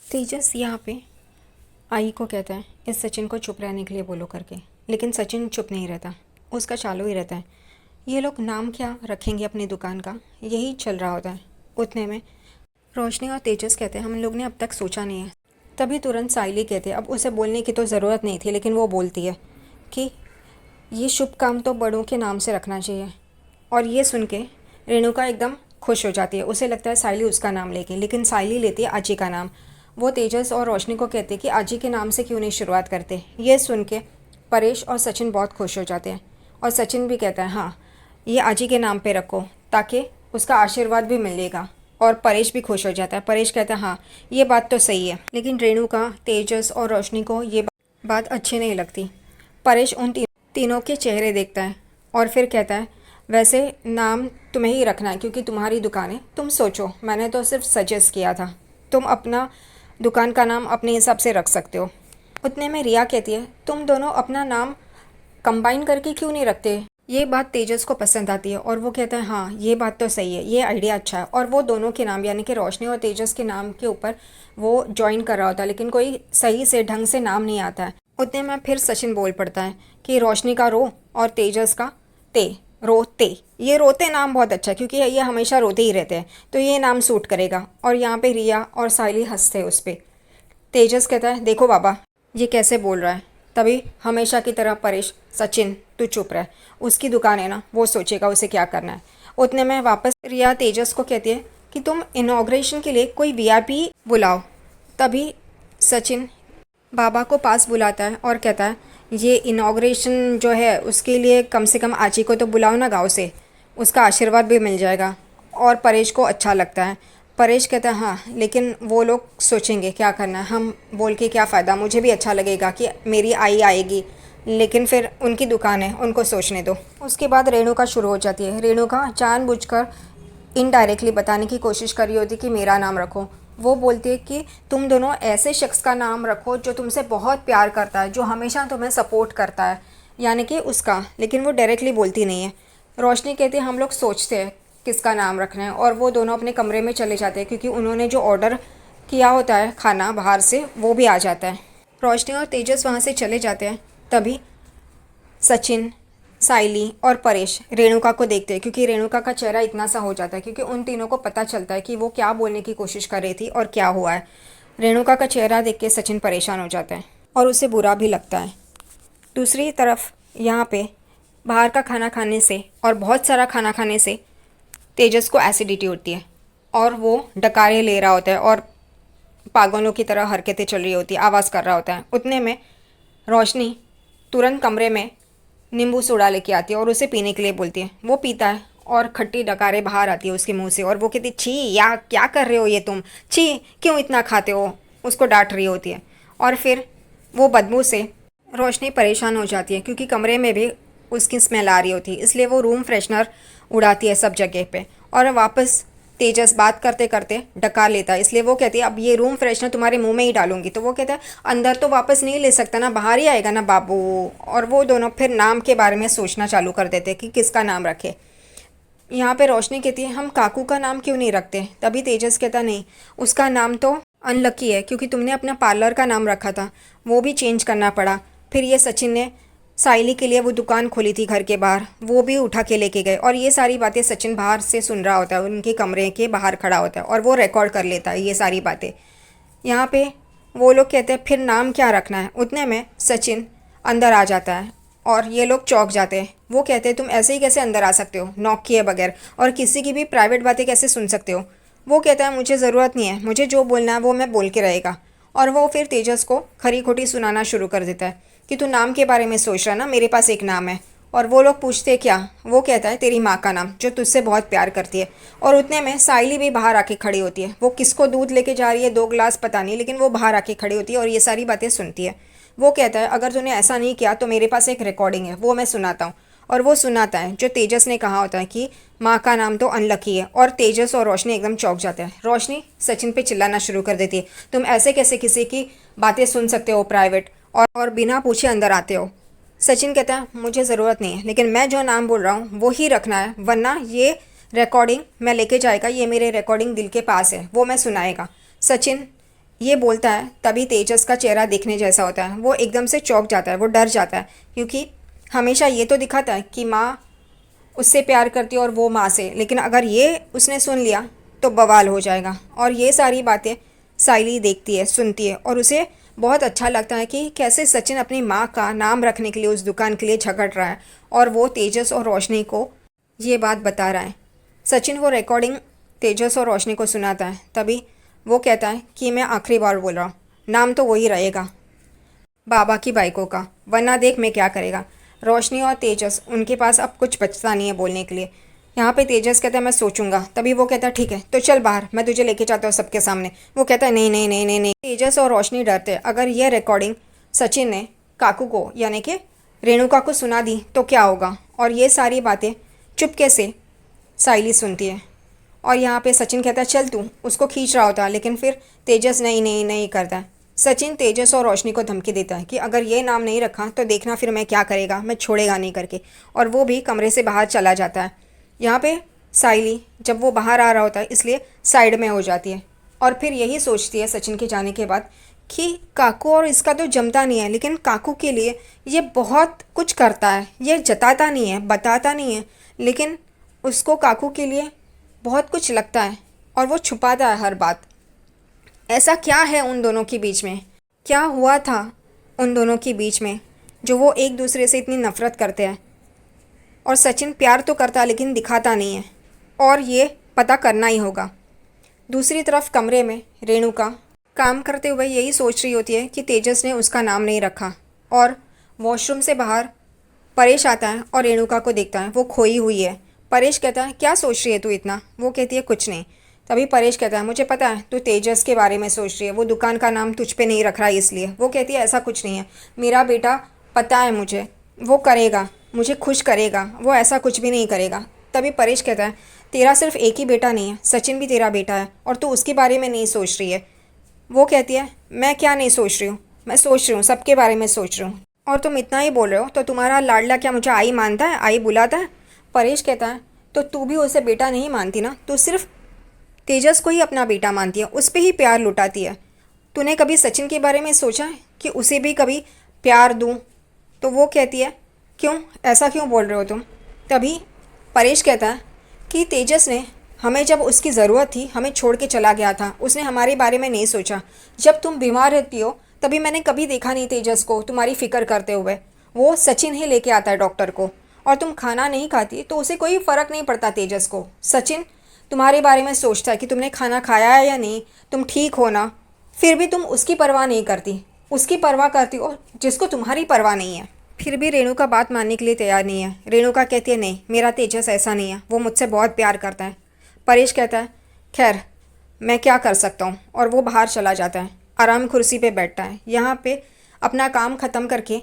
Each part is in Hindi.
तेजस यहाँ पे आई को कहता है इस सचिन को चुप रहने के लिए बोलो करके। लेकिन सचिन चुप नहीं रहता, उसका चालू ही रहता है। ये लोग नाम क्या रखेंगे अपनी दुकान का, यही चल रहा होता है। उतने में रोशनी और तेजस कहते हैं हम लोग ने अब तक सोचा नहीं है। तभी तुरंत साइली कहते हैं अब उसे बोलने की तो ज़रूरत नहीं थी, लेकिन वो बोलती है कि ये शुभ काम तो बड़ों के नाम से रखना चाहिए। और ये सुन के रेणुका एकदम खुश हो जाती है, उसे लगता है साइली उसका नाम लेगी, लेकिन साइली लेती है आजी का नाम। वो तेजस और रोशनी को कहते हैं कि आजी के नाम से क्यों नहीं शुरुआत करते। ये सुन के परेश और सचिन बहुत खुश हो जाते हैं और सचिन भी कहता है हाँ ये आजी के नाम पे रखो ताकि उसका आशीर्वाद भी मिलेगा। और परेश भी खुश हो जाता है। परेश कहता है हाँ ये बात तो सही है, लेकिन रेणुका, तेजस और रोशनी को ये बात अच्छी नहीं लगती। परेश उन तीनों के चेहरे देखता है और फिर कहता है वैसे नाम तुम्हें ही रखना है क्योंकि तुम्हारी दुकान है, तुम सोचो, मैंने तो सिर्फ सजेस्ट किया था, तुम अपना दुकान का नाम अपने हिसाब से रख सकते हो। उतने में रिया कहती है तुम दोनों अपना नाम कंबाइन करके क्यों नहीं रखते। ये बात तेजस को पसंद आती है और वो कहता है हाँ ये बात तो सही है, ये आइडिया अच्छा है। और वो दोनों के नाम यानी कि रोशनी और तेजस के नाम के ऊपर वो ज्वाइन कर रहा होता है, लेकिन कोई सही से ढंग से नाम नहीं आता है। उतने में फिर सचिन बोल पड़ता है कि रोशनी का रो और तेजस का ते, रोते। ये रोते नाम बहुत अच्छा है क्योंकि ये हमेशा रोते ही रहते हैं, तो ये नाम सूट करेगा। और यहाँ पे रिया और साइली हंसते हैं उस पर। तेजस कहता है देखो बाबा ये कैसे बोल रहा है। तभी हमेशा की तरह परेश सचिन तू चुप रह, उसकी दुकान है ना, वो सोचेगा उसे क्या करना है। उतने में वापस रिया तेजस को कहती है कि तुम इनॉग्रेशन के लिए कोई वीआईपी बुलाओ। तभी सचिन बाबा को पास बुलाता है और कहता है ये इनॉग्रेशन जो है उसके लिए कम से कम आजी को तो बुलाओ ना गाँव से, उसका आशीर्वाद भी मिल जाएगा। और परेश को अच्छा लगता है। परेश कहता है हाँ लेकिन वो लोग सोचेंगे क्या करना है, हम बोल के क्या फ़ायदा, मुझे भी अच्छा लगेगा कि मेरी आई आएगी, लेकिन फिर उनकी दुकान है, उनको सोचने दो। उसके बाद रेणुका शुरू हो जाती है। रेणुका जानबूझकर इनडायरेक्टली बताने की कोशिश कर रही होती कि मेरा नाम रखो। वो बोलती है कि तुम दोनों ऐसे शख्स का नाम रखो जो तुमसे बहुत प्यार करता है, जो हमेशा तुम्हें सपोर्ट करता है, यानी कि उसका। लेकिन वो डायरेक्टली बोलती नहीं है। रोशनी कहती है हम लोग सोचते हैं किसका नाम रखना है, और वो दोनों अपने कमरे में चले जाते हैं क्योंकि उन्होंने जो ऑर्डर किया होता है खाना बाहर से वो भी आ जाता है। रोशनी और तेजस वहाँ से चले जाते हैं। तभी सचिन, साइली और परेश रेणुका को देखते हैं क्योंकि रेणुका का चेहरा इतना सा हो जाता है क्योंकि उन तीनों को पता चलता है कि वो क्या बोलने की कोशिश कर रही थी और क्या हुआ है। रेणुका का चेहरा देख के सचिन परेशान हो जाता है और उसे बुरा भी लगता है। दूसरी तरफ यहाँ पे बाहर का खाना खाने से और बहुत सारा खाना खाने से तेजस को एसिडिटी होती है और वो डकारे ले रहा होता है और पागलों की तरह हरकतें चल रही होती है, आवाज़ कर रहा होता है। उतने में रोशनी तुरंत कमरे में नींबू सोडा लेके आती है और उसे पीने के लिए बोलती है। वो पीता है और खट्टी डकारें बाहर आती है उसके मुंह से और वो कहती छी या क्या कर रहे हो ये तुम, छी क्यों इतना खाते हो, उसको डांट रही होती है। और फिर वो बदबू से रोशनी परेशान हो जाती है क्योंकि कमरे में भी उसकी स्मेल आ रही होती है, इसलिए वो रूम फ्रेशनर उड़ाती है सब जगह पे। और वापस तेजस बात करते करते डका लेता है, इसलिए वो कहती है अब ये रूम फ्रेशनर तुम्हारे मुंह में ही डालूंगी। तो वो कहता है अंदर तो वापस नहीं ले सकता ना, बाहर ही आएगा ना बाबू। और वो दोनों फिर नाम के बारे में सोचना चालू कर देते कि किसका नाम रखे। यहाँ पे रोशनी कहती है हम काकू का नाम क्यों नहीं रखते। तभी तेजस कहता नहीं, उसका नाम तो अनलकी है क्योंकि तुमने अपना पार्लर का नाम रखा था, वो भी चेंज करना पड़ा। फिर ये सचिन ने साइली के लिए वो दुकान खोली थी घर के बाहर, वो भी उठा के लेके गए। और ये सारी बातें सचिन बाहर से सुन रहा होता है, उनके कमरे के बाहर खड़ा होता है और वो रिकॉर्ड कर लेता है ये सारी बातें। यहाँ पे वो लोग कहते हैं फिर नाम क्या रखना है। उतने में सचिन अंदर आ जाता है और ये लोग चौंक जाते हैं। वो कहते हैं तुम ऐसे ही कैसे अंदर आ सकते हो नॉक किए बगैर, और किसी की भी प्राइवेट बातें कैसे सुन सकते हो। वो कहता है मुझे ज़रूरत नहीं है, मुझे जो बोलना है वो मैं बोल के रहेगा। और वो फिर तेजस को खरी खोटी सुनाना शुरू कर देता है कि तू नाम के बारे में सोच रहा ना, मेरे पास एक नाम है। और वो लोग पूछते हैं क्या, वो कहता है तेरी माँ का नाम जो तुझसे बहुत प्यार करती है। और उतने में साइली भी बाहर आके खड़ी होती है। वो किसको दूध लेके जा रही है 2 गिलास पता नहीं, लेकिन वो बाहर आके खड़ी होती है और ये सारी बातें सुनती है। वो कहता है अगर तूने ऐसा नहीं किया तो मेरे पास एक रिकॉर्डिंग है, वो मैं सुनाता हूँ। और वो सुनाता है जो तेजस ने कहा होता है कि माँ का नाम तो अनलकी है। और तेजस और रोशनी एकदम चौंक जाते हैं। रोशनी सचिन पे चिल्लाना शुरू कर देती है तुम ऐसे कैसे किसी की बातें सुन सकते हो प्राइवेट, और बिना पूछे अंदर आते हो। सचिन कहता है मुझे ज़रूरत नहीं है, लेकिन मैं जो नाम बोल रहा हूँ वो ही रखना है, वरना ये रिकॉर्डिंग मैं लेके जाएगा, ये मेरे रिकॉर्डिंग दिल के पास है, वो मैं सुनाएगा। सचिन ये बोलता है तभी तेजस का चेहरा देखने जैसा होता है। वो एकदम से चौंक जाता है, वो डर जाता है, क्योंकि हमेशा ये तो दिखाता है कि माँ उससे प्यार करती है और वो माँ से, लेकिन अगर ये उसने सुन लिया तो बवाल हो जाएगा। और ये सारी बातें साइली देखती है, सुनती है, और उसे बहुत अच्छा लगता है कि कैसे सचिन अपनी माँ का नाम रखने के लिए उस दुकान के लिए झगड़ रहा है और वो तेजस और रोशनी को ये बात बता रहा है। सचिन वो रिकॉर्डिंग तेजस और रोशनी को सुनाता है। तभी वो कहता है कि मैं आखिरी बार बोल रहा हूँ, नाम तो वही रहेगा, बाबा की बाइकों का, वरना देख मैं क्या करेगा। रोशनी और तेजस, उनके पास अब कुछ बचता नहीं है बोलने के लिए। यहाँ पे तेजस कहता है मैं सोचूंगा। तभी वो कहता है ठीक है तो चल बाहर, मैं तुझे लेके जाता हूँ सबके सामने। वो कहता है नहीं नहीं नहीं नहीं नहीं। तेजस और रोशनी डरते हैं, अगर ये रिकॉर्डिंग सचिन ने काकू को यानी कि रेणुका को सुना दी तो क्या होगा। और ये सारी बातें चुपके से साइली सुनती है। और यहाँ पे सचिन कहता है चल तू, उसको खींच रहा होता है, लेकिन फिर तेजस नहीं नहीं नहीं करता है। सचिन तेजस और रोशनी को धमकी देता है कि अगर ये नाम नहीं रखा तो देखना फिर मैं क्या करेगा, मैं छोड़ेगा नहीं करके। और वो भी कमरे से बाहर चला जाता है। यहाँ पे साइली जब वो बाहर आ रहा होता है इसलिए साइड में हो जाती है, और फिर यही सोचती है सचिन के जाने के बाद कि काकू और इसका तो जमता नहीं है, लेकिन काकू के लिए ये बहुत कुछ करता है। ये जताता नहीं है, बताता नहीं है, लेकिन उसको काकू के लिए बहुत कुछ लगता है और वो छुपाता है हर बात। ऐसा क्या है उन दोनों के बीच में, क्या हुआ था उन दोनों के बीच में जो वो एक दूसरे से इतनी नफ़रत करते हैं। और सचिन प्यार तो करता है लेकिन दिखाता नहीं है, और ये पता करना ही होगा। दूसरी तरफ कमरे में रेणुका काम करते हुए यही सोच रही होती है कि तेजस ने उसका नाम नहीं रखा। और वॉशरूम से बाहर परेश आता है और रेणुका को देखता है, वो खोई हुई है। परेश कहता है क्या सोच रही है तू इतना। वो कहती है कुछ नहीं। तभी परेश कहता है मुझे पता है तू तेजस के बारे में सोच रही है, वो दुकान का नाम तुझ पे नहीं रख रहा है इसलिए। वो कहती है ऐसा कुछ नहीं है, मेरा बेटा पता है मुझे, वो करेगा, मुझे खुश करेगा, वो ऐसा कुछ भी नहीं करेगा। तभी परेश कहता है तेरा सिर्फ एक ही बेटा नहीं है, सचिन भी तेरा बेटा है और तू उसके बारे में नहीं सोच रही है। वो कहती है मैं क्या नहीं सोच रही हूँ, मैं सोच रही हूँ, सबके बारे में सोच रही हूँ। और तुम इतना ही बोल रहे हो तो तुम्हारा लाडला क्या मुझे आई मानता है, आई बुलाता है। परेश कहता है तो तू भी उसे बेटा नहीं मानती ना, तू सिर्फ तेजस को ही अपना बेटा मानती है, उस पर ही प्यार लुटाती है। तूने कभी सचिन के बारे में सोचा है कि उसे भी कभी प्यार दूँ। तो वो कहती है क्यों, ऐसा क्यों बोल रहे हो तुम। तभी परेश कहता है कि तेजस ने हमें जब उसकी ज़रूरत थी हमें छोड़ के चला गया था, उसने हमारे बारे में नहीं सोचा। जब तुम बीमार रहती हो तभी मैंने कभी देखा नहीं तेजस को तुम्हारी फ़िक्र करते हुए, वो सचिन ही लेके आता है डॉक्टर को। और तुम खाना नहीं खाती तो उसे कोई फ़र्क नहीं पड़ता तेजस को, सचिन तुम्हारे बारे में सोचता है कि तुमने खाना खाया है या नहीं, तुम ठीक हो ना, फिर भी तुम उसकी परवाह नहीं करती, उसकी परवाह करती हो जिसको तुम्हारी परवाह नहीं है। फिर भी रेणुका बात मानने के लिए तैयार नहीं है। रेणुका कहती है नहीं, मेरा तेजस ऐसा नहीं है, वो मुझसे बहुत प्यार करता है। परेश कहता है खैर मैं क्या कर सकता हूँ, और वो बाहर चला जाता है, आराम कुर्सी पे बैठता है। यहाँ पे अपना काम ख़त्म करके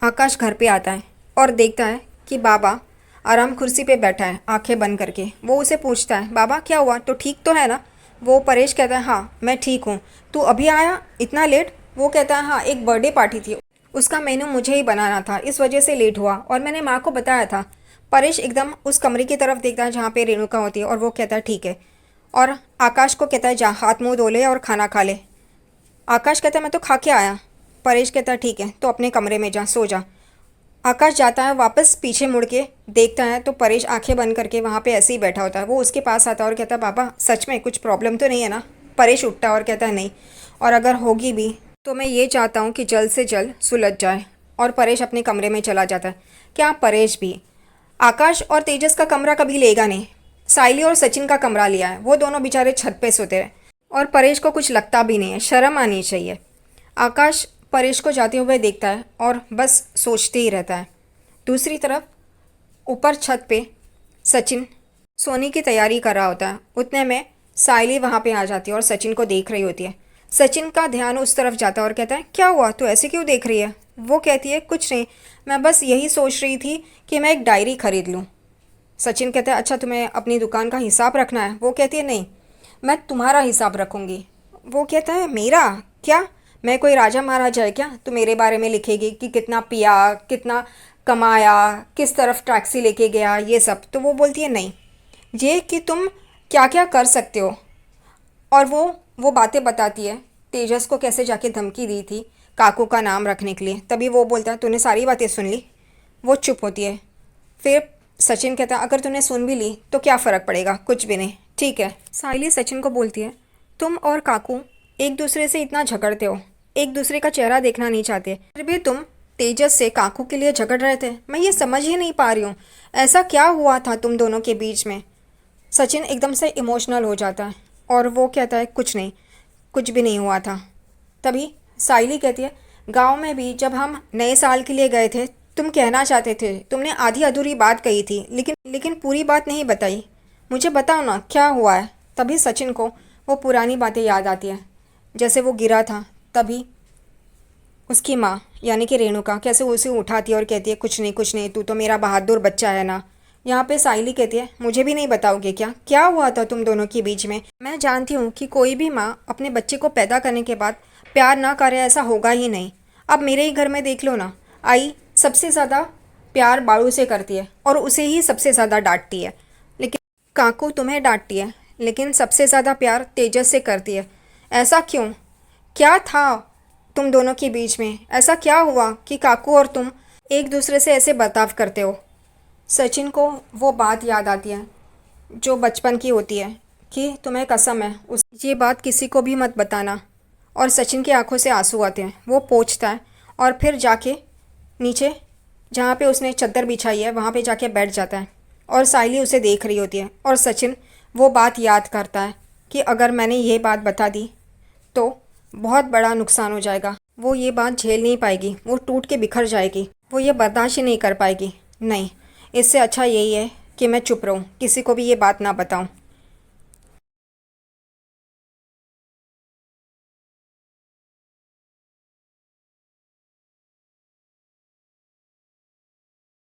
आकाश घर पे आता है और देखता है कि बाबा आराम कुर्सी पे बैठा है आंखें बंद करके। वो उसे पूछता है बाबा क्या हुआ, तो ठीक तो है ना। वो परेश कहता है हाँ मैं ठीक हूँ, तू अभी आया इतना लेट। वो कहता है हाँ एक बर्थडे पार्टी थी, उसका मेनू मुझे ही बनाना था, इस वजह से लेट हुआ, और मैंने माँ को बताया था। परेश एकदम उस कमरे की तरफ देखता है जहाँ पे रेणुका होती है, और वो कहता है ठीक है। और आकाश को कहता है जा हाथ मुंह धो ले और खाना खा ले। आकाश कहता है मैं तो खा के आया। परेश कहता है ठीक है तो अपने कमरे में जा, सो जा। आकाश जाता है, वापस पीछे मुड़ के देखता है तो परेश आंखें बंद करके वहाँ पे ऐसे ही बैठा होता है। वो उसके पास आता है और कहता है बाबा सच में कुछ प्रॉब्लम तो नहीं है ना। परेश उठता है और कहता है नहीं, और अगर होगी भी तो मैं ये चाहता हूँ कि जल्द से जल्द सुलझ जाए। और परेश अपने कमरे में चला जाता है। क्या परेश भी आकाश और तेजस का कमरा कभी लेगा नहीं, साइली और सचिन का कमरा लिया है। वो दोनों बेचारे छत पे सोते हैं और परेश को कुछ लगता भी नहीं है, शर्म आनी चाहिए। आकाश परेश को जाते हुए देखता है और बस सोचते ही रहता है। दूसरी तरफ ऊपर छत पे सचिन सोने की तैयारी कर रहा होता है। उतने में साइली वहाँ पे आ जाती है और सचिन को देख रही होती है। सचिन का ध्यान उस तरफ जाता है और कहता है क्या हुआ, तू ऐसे क्यों देख रही है। वो कहती है कुछ नहीं, मैं बस यही सोच रही थी कि मैं एक डायरी खरीद लूँ। सचिन कहता है अच्छा तुम्हें अपनी दुकान का हिसाब रखना है। वो कहती है नहीं, मैं तुम्हारा हिसाब रखूँगी। वो कहता है मेरा क्या, मैं कोई राजा महाराजा है क्या, तू मेरे बारे में लिखेगी कि कितना पिया, कितना कमाया, किस तरफ टैक्सी लेके गया, ये सब। तो वो बोलती है नहीं, ये कि तुम क्या क्या कर सकते हो। और वो बातें बताती है तेजस को कैसे जाके धमकी दी थी काकू का नाम रखने के लिए, तभी वो बोलता है तूने सारी बातें सुन ली। वो चुप होती है। फिर सचिन कहता है अगर तूने सुन भी ली तो क्या फ़र्क पड़ेगा, कुछ भी नहीं, ठीक है। साइली सचिन को बोलती है तुम और काकू एक दूसरे से इतना झगड़ते हो, एक दूसरे का चेहरा देखना नहीं चाहते, फिर भी तुम तेजस से काकू के लिए झगड़ रहे थे। मैं ये समझ ही नहीं पा रही हूँ, ऐसा क्या हुआ था तुम दोनों के बीच में। सचिन एकदम से इमोशनल हो जाता है और वो कहता है कुछ नहीं, कुछ भी नहीं हुआ था। तभी साइली कहती है गांव में भी जब हम नए साल के लिए गए थे तुम कहना चाहते थे, तुमने आधी अधूरी बात कही थी, लेकिन पूरी बात नहीं बताई। मुझे बताओ ना क्या हुआ है। तभी सचिन को वो पुरानी बातें याद आती हैं, जैसे वो गिरा था तभी उसकी माँ यानी कि रेणुका कैसे उसे उठाती है और कहती है कुछ नहीं तू तो मेरा बहादुर बच्चा है ना। यहाँ पे साइली कहती है मुझे भी नहीं बताओगे क्या, क्या हुआ था तुम दोनों के बीच में। मैं जानती हूँ कि कोई भी माँ अपने बच्चे को पैदा करने के बाद प्यार ना करे, ऐसा होगा ही नहीं। अब मेरे ही घर में देख लो ना, आई सबसे ज़्यादा प्यार बाड़ू से करती है और उसे ही सबसे ज़्यादा डांटती है, लेकिन काकू तुम्हें डांटती है लेकिन सबसे ज़्यादा प्यार तेजस से करती है। ऐसा क्यों, क्या था तुम दोनों के बीच में, ऐसा क्या हुआ कि काकू और तुम एक दूसरे से ऐसे बर्ताव करते हो। सचिन को वो बात याद आती है जो बचपन की होती है कि तुम्हें कसम है उस ये बात किसी को भी मत बताना। और सचिन की आंखों से आंसू आते हैं। वो पोंछता है और फिर जाके नीचे जहाँ पे उसने चादर बिछाई है वहाँ पे जाके बैठ जाता है और साइली उसे देख रही होती है। और सचिन वो बात याद करता है कि अगर मैंने ये बात बता दी तो बहुत बड़ा नुकसान हो जाएगा, वो ये बात झेल नहीं पाएगी, वो टूट के बिखर जाएगी, वो ये बर्दाश्त ही नहीं कर पाएगी। नहीं, इससे अच्छा यही है कि मैं चुप रहूं, किसी को भी ये बात ना बताऊं।